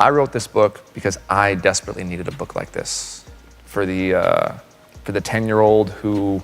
I wrote this book because I desperately needed a book like this for the 10-year-old who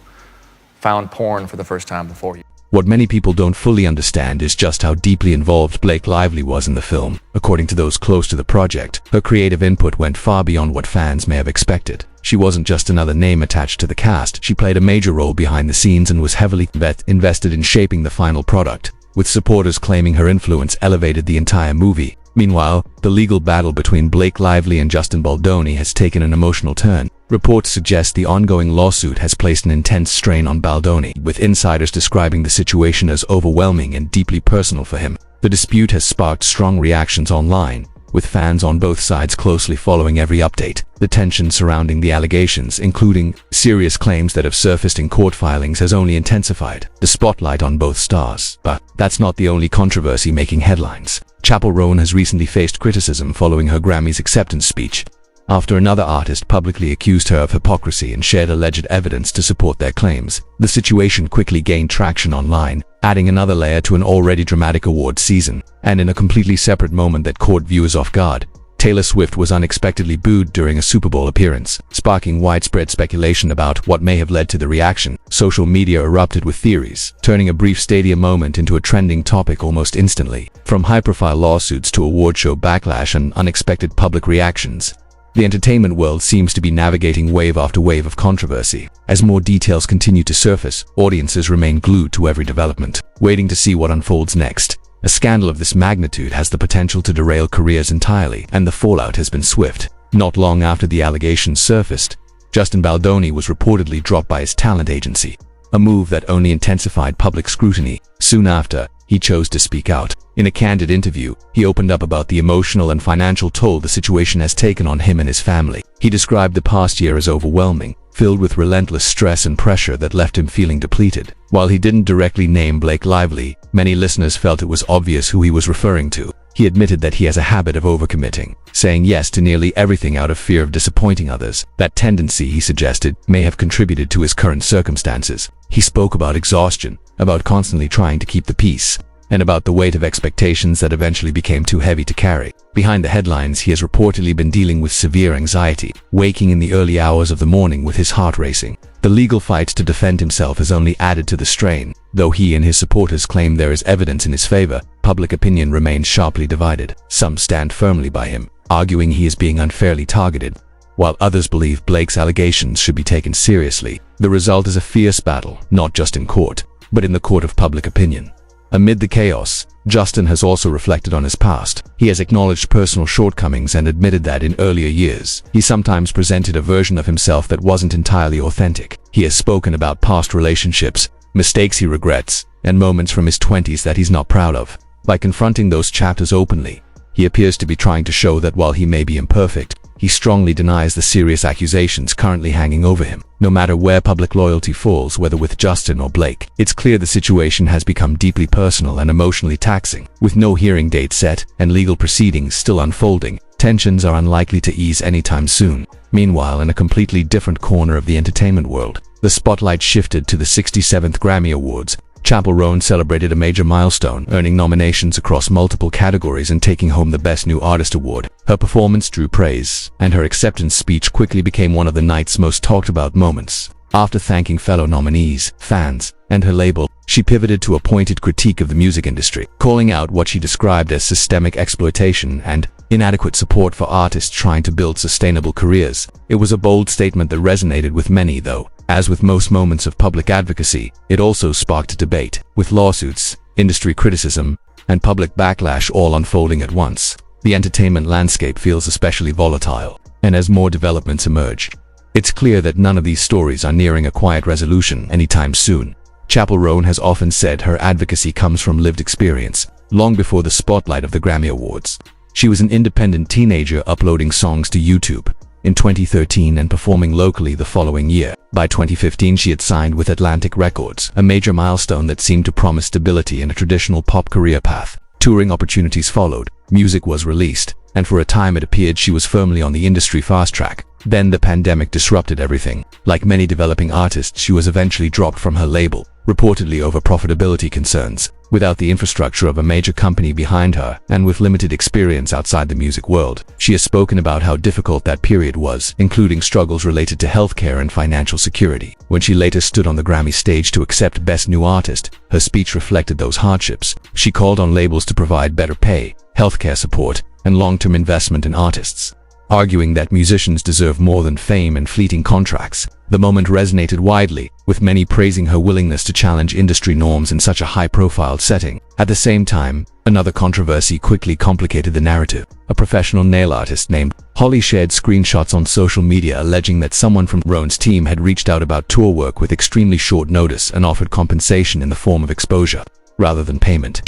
found porn for the first time before you. What many people don't fully understand is just how deeply involved Blake Lively was in the film. According to those close to the project, her creative input went far beyond what fans may have expected. She wasn't just another name attached to the cast, she played a major role behind the scenes and was heavily invested in shaping the final product, with supporters claiming her influence elevated the entire movie. Meanwhile, the legal battle between Blake Lively and Justin Baldoni has taken an emotional turn. Reports suggest the ongoing lawsuit has placed an intense strain on Baldoni, with insiders describing the situation as overwhelming and deeply personal for him. The dispute has sparked strong reactions online, with fans on both sides closely following every update. The tension surrounding the allegations, including serious claims that have surfaced in court filings, has only intensified the spotlight on both stars. But that's not the only controversy making headlines. Chappell Roan has recently faced criticism following her Grammys acceptance speech, after another artist publicly accused her of hypocrisy and shared alleged evidence to support their claims. The situation quickly gained traction online, adding another layer to an already dramatic award season. And in a completely separate moment that caught viewers off guard, Taylor Swift was unexpectedly booed during a Super Bowl appearance, sparking widespread speculation about what may have led to the reaction. Social media erupted with theories, turning a brief stadium moment into a trending topic almost instantly. From high-profile lawsuits to award show backlash and unexpected public reactions, the entertainment world seems to be navigating wave after wave of controversy. As more details continue to surface, audiences remain glued to every development, waiting to see what unfolds next. A scandal of this magnitude has the potential to derail careers entirely, and the fallout has been swift. Not long after the allegations surfaced, Justin Baldoni was reportedly dropped by his talent agency, a move that only intensified public scrutiny. Soon after, he chose to speak out. In a candid interview, he opened up about the emotional and financial toll the situation has taken on him and his family. He described the past year as overwhelming, filled with relentless stress and pressure that left him feeling depleted. While he didn't directly name Blake Lively, many listeners felt it was obvious who he was referring to. He admitted that he has a habit of overcommitting, saying yes to nearly everything out of fear of disappointing others. That tendency, he suggested, may have contributed to his current circumstances. He spoke about exhaustion, about constantly trying to keep the peace, and about the weight of expectations that eventually became too heavy to carry. Behind the headlines, he has reportedly been dealing with severe anxiety, waking in the early hours of the morning with his heart racing. The legal fight to defend himself has only added to the strain. Though he and his supporters claim there is evidence in his favor, public opinion remains sharply divided. Some stand firmly by him, arguing he is being unfairly targeted, while others believe Blake's allegations should be taken seriously. The result is a fierce battle, not just in court, but in the court of public opinion. Amid the chaos, Justin has also reflected on his past. He has acknowledged personal shortcomings and admitted that in earlier years, he sometimes presented a version of himself that wasn't entirely authentic. He has spoken about past relationships, mistakes he regrets, and moments from his 20s that he's not proud of. By confronting those chapters openly, he appears to be trying to show that while he may be imperfect, he strongly denies the serious accusations currently hanging over him. No matter where public loyalty falls, whether with Justin or Blake, it's clear the situation has become deeply personal and emotionally taxing. With no hearing date set and legal proceedings still unfolding, tensions are unlikely to ease anytime soon. Meanwhile, in a completely different corner of the entertainment world, the spotlight shifted to the 67th Grammy Awards. Chappell Roan celebrated a major milestone, earning nominations across multiple categories and taking home the Best New Artist award. Her performance drew praise, and her acceptance speech quickly became one of the night's most talked about moments. After thanking fellow nominees, fans, and her label, she pivoted to a pointed critique of the music industry, calling out what she described as systemic exploitation and inadequate support for artists trying to build sustainable careers. It was a bold statement that resonated with many, though. As with most moments of public advocacy, it also sparked debate, with lawsuits, industry criticism, and public backlash all unfolding at once. The entertainment landscape feels especially volatile, and as more developments emerge, it's clear that none of these stories are nearing a quiet resolution anytime soon. Chappell Roan has often said her advocacy comes from lived experience. Long before the spotlight of the Grammy Awards, she was an independent teenager uploading songs to YouTube in 2013 and performing locally the following year. By 2015, she had signed with Atlantic Records, a major milestone that seemed to promise stability and a traditional pop career path. Touring opportunities followed, music was released, and for a time it appeared she was firmly on the industry fast track. Then the pandemic disrupted everything. Like many developing artists, she was eventually dropped from her label, reportedly over profitability concerns. Without the infrastructure of a major company behind her, and with limited experience outside the music world, she has spoken about how difficult that period was, including struggles related to healthcare and financial security. When she later stood on the Grammy stage to accept Best New Artist, her speech reflected those hardships. She called on labels to provide better pay, healthcare support, and long-term investment in artists, arguing that musicians deserve more than fame and fleeting contracts. The moment resonated widely, with many praising her willingness to challenge industry norms in such a high-profile setting. At the same time, another controversy quickly complicated the narrative. A professional nail artist named Holly shared screenshots on social media alleging that someone from Rone's team had reached out about tour work with extremely short notice and offered compensation in the form of exposure, rather than payment.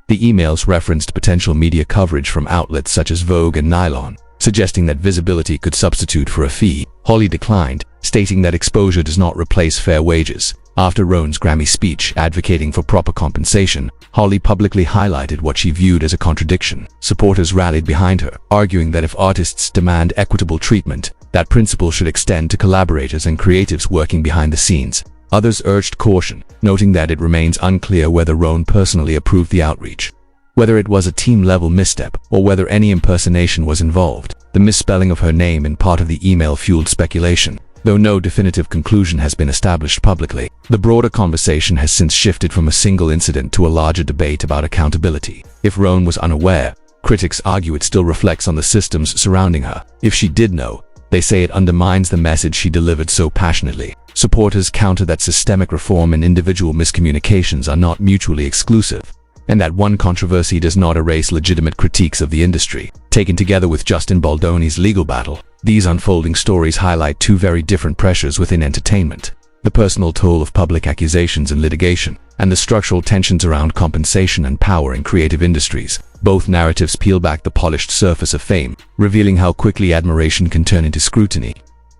The emails referenced potential media coverage from outlets such as Vogue and Nylon, suggesting that visibility could substitute for a fee. Holly declined, stating that exposure does not replace fair wages. After Rone's Grammy speech advocating for proper compensation, Holly publicly highlighted what she viewed as a contradiction. Supporters rallied behind her, arguing that if artists demand equitable treatment, that principle should extend to collaborators and creatives working behind the scenes. Others urged caution, noting that it remains unclear whether Rone personally approved the outreach, whether it was a team-level misstep, or whether any impersonation was involved. The misspelling of her name in part of the email fueled speculation, though no definitive conclusion has been established publicly. The broader conversation has since shifted from a single incident to a larger debate about accountability. If Rone was unaware, critics argue it still reflects on the systems surrounding her. If she did know, they say it undermines the message she delivered so passionately. Supporters counter that systemic reform and individual miscommunications are not mutually exclusive, and that one controversy does not erase legitimate critiques of the industry. Taken together with Justin Baldoni's legal battle, these unfolding stories highlight two very different pressures within entertainment: the personal toll of public accusations and litigation, and the structural tensions around compensation and power in creative industries. Both narratives peel back the polished surface of fame, revealing how quickly admiration can turn into scrutiny,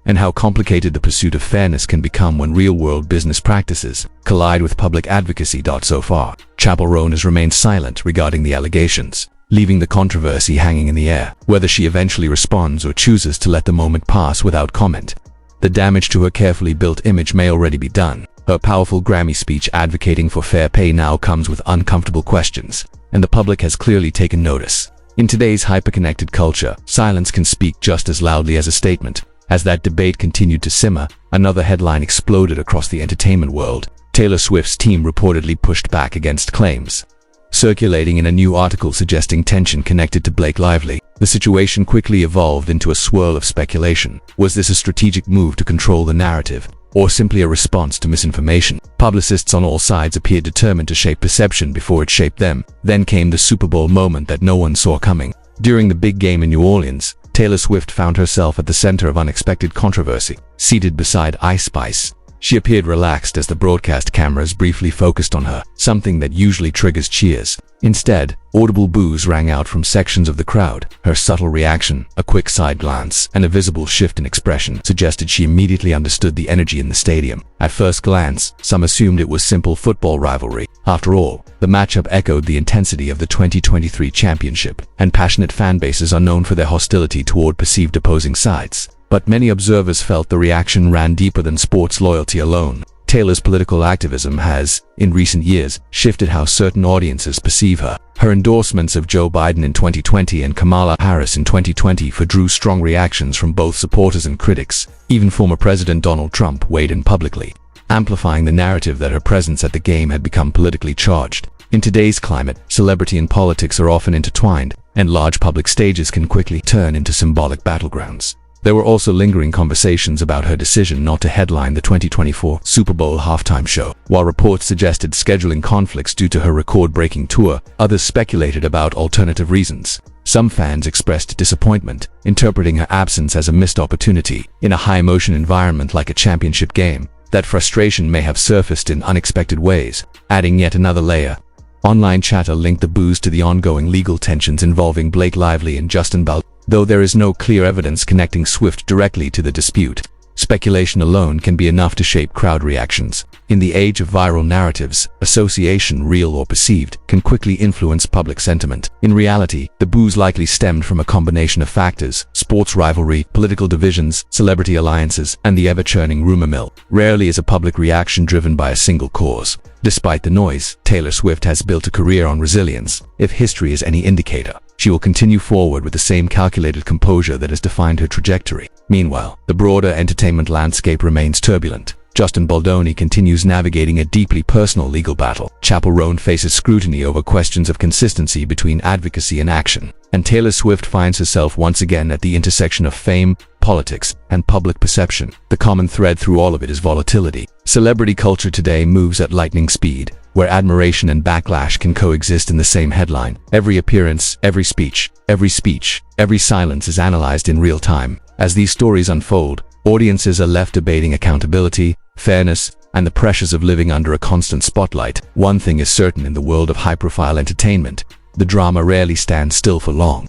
and how complicated the pursuit of fairness can become when real-world business practices collide with public advocacy. So far, Chappell Roan has remained silent regarding the allegations, leaving the controversy hanging in the air. Whether she eventually responds or chooses to let the moment pass without comment, the damage to her carefully built image may already be done. Her powerful Grammy speech advocating for fair pay now comes with uncomfortable questions, and the public has clearly taken notice. In today's hyper-connected culture, silence can speak just as loudly as a statement. As that debate continued to simmer, another headline exploded across the entertainment world. Taylor Swift's team reportedly pushed back against claims circulating in a new article suggesting tension connected to Blake Lively. The situation quickly evolved into a swirl of speculation. Was this a strategic move to control the narrative, or simply a response to misinformation? Publicists on all sides appeared determined to shape perception before it shaped them. Then came the Super Bowl moment that no one saw coming. During the big game in New Orleans, Taylor Swift found herself at the center of unexpected controversy. Seated beside Ice Spice, she appeared relaxed as the broadcast cameras briefly focused on her, something that usually triggers cheers. Instead, audible boos rang out from sections of the crowd. Her subtle reaction, a quick side glance, and a visible shift in expression suggested she immediately understood the energy in the stadium. At first glance, some assumed it was simple football rivalry. After all, the matchup echoed the intensity of the 2023 championship, and passionate fan bases are known for their hostility toward perceived opposing sides. But many observers felt the reaction ran deeper than sports loyalty alone. Taylor's political activism has, in recent years, shifted how certain audiences perceive her. Her endorsements of Joe Biden in 2020 and Kamala Harris in 2020 drew strong reactions from both supporters and critics. Even former President Donald Trump weighed in publicly, amplifying the narrative that her presence at the game had become politically charged. In today's climate, celebrity and politics are often intertwined, and large public stages can quickly turn into symbolic battlegrounds. There were also lingering conversations about her decision not to headline the 2024 Super Bowl halftime show. While reports suggested scheduling conflicts due to her record-breaking tour, others speculated about alternative reasons. Some fans expressed disappointment, interpreting her absence as a missed opportunity. In a high-emotion environment like a championship game, that frustration may have surfaced in unexpected ways, adding yet another layer. Online chatter linked the boos to the ongoing legal tensions involving Blake Lively and Justin Baldoni. Though there is no clear evidence connecting Swift directly to the dispute, Speculation alone can be enough to shape crowd reactions. In the age of viral narratives, association, real or perceived, can quickly influence public sentiment. In reality, the boos likely stemmed from a combination of factors: sports rivalry, political divisions, celebrity alliances, and the ever-churning rumor mill. Rarely is a public reaction driven by a single cause. Despite the noise, Taylor Swift has built a career on resilience. If history is any indicator, she will continue forward with the same calculated composure that has defined her trajectory. Meanwhile, the broader entertainment landscape remains turbulent. Justin Baldoni continues navigating a deeply personal legal battle. Chappell Roan faces scrutiny over questions of consistency between advocacy and action. And Taylor Swift finds herself once again at the intersection of fame, politics, and public perception. The common thread through all of it is volatility. Celebrity culture today moves at lightning speed, where admiration and backlash can coexist in the same headline. Every appearance, every speech, every silence is analyzed in real time. As these stories unfold, audiences are left debating accountability, fairness, and the pressures of living under a constant spotlight. One thing is certain in the world of high-profile entertainment: the drama rarely stands still for long.